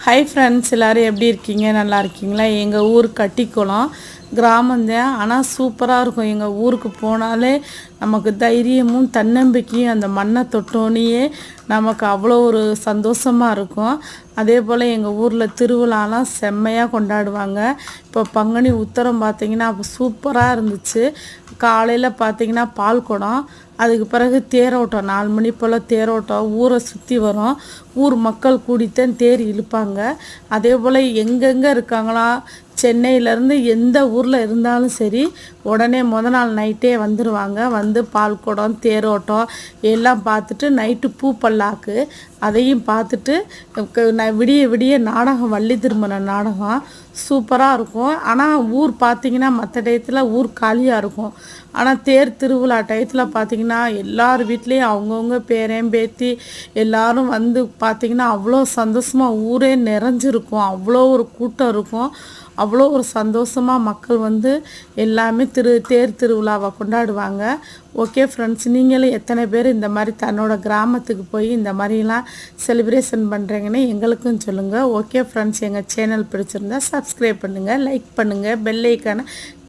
Hi friends, எல்லோரும் எப்படி இருக்கீங்க? நல்லா இருக்கீங்களா? எங்கள் ஊர் கட்டிக்குளம் கிராமம்தான், ஆனால் சூப்பராக இருக்கும். எங்கள் ஊருக்கு போனாலே நமக்கு தைரியமும் தன்னம்பிக்கையும் அந்த மண்ணை தொட்டோனையே நமக்கு அவ்வளோ ஒரு சந்தோஷமாக இருக்கும். அதே போல் எங்கள் ஊரில் திருவிழாலாம் செம்மையாக கொண்டாடுவாங்க. இப்போ பங்குனி உத்திரம் பார்த்திங்கன்னா அப்போ சூப்பராக இருந்துச்சு. காலையில் பார்த்திங்கன்னா பால் குடம், அதுக்கு பிறகு தேரோட்டம் 4 மணி போல் தேரோட்டம் ஊரை சுற்றி வரும். ஊர் மக்கள் கூடித்தான் தேர் இழுப்பாங்க. அதே போல் எங்கெங்கே இருக்காங்களா, சென்னையிலேருந்து எந்த ஊரில் இருந்தாலும் சரி, உடனே நாள் நைட்டே வந்துடுவாங்க. வந்து பால் குடம் தேரோட்டம் எல்லாம் பார்த்துட்டு நைட்டு பூ பல்லாக்கு அதையும் பார்த்துட்டு விடிய விடிய நாடகம், வள்ளி திருமண நாடகம் சூப்பராக இருக்கும். ஆனால் ஊர் பார்த்திங்கன்னா மற்ற டயத்தில் ஊர் காலியாக இருக்கும். ஆனால் தேர் திருவிழா டயத்தில் பார்த்திங்கன்னா எல்லார் வீட்லேயும் அவங்கவுங்க பேரன் பேத்தி எல்லோரும் வந்து பார்த்திங்கன்னா அவ்வளோ சந்தோஷமாக ஊரே நிறைஞ்சிருக்கும். அவ்வளோ ஒரு கூட்டம் இருக்கும். அவ்வளோ ஒரு சந்தோஷமாக மக்கள் வந்து எல்லாமே தேர் திருவிழாவை கொண்டாடுவாங்க. ஓகே ஃப்ரெண்ட்ஸ், நீங்களும் எத்தனை பேர் இந்த மாதிரி தன்னோட கிராமத்துக்கு போய் இந்த மாதிரிலாம் செலிப்ரேஷன் பண்ணுறீங்கன்னு எங்களுக்கும் சொல்லுங்கள். ஓகே ஃப்ரெண்ட்ஸ், எங்கள் சேனல் பிடிச்சிருந்தா சப்ஸ்கிரைப் பண்ணுங்கள், லைக் பண்ணுங்கள், பெல் ஐக்கானை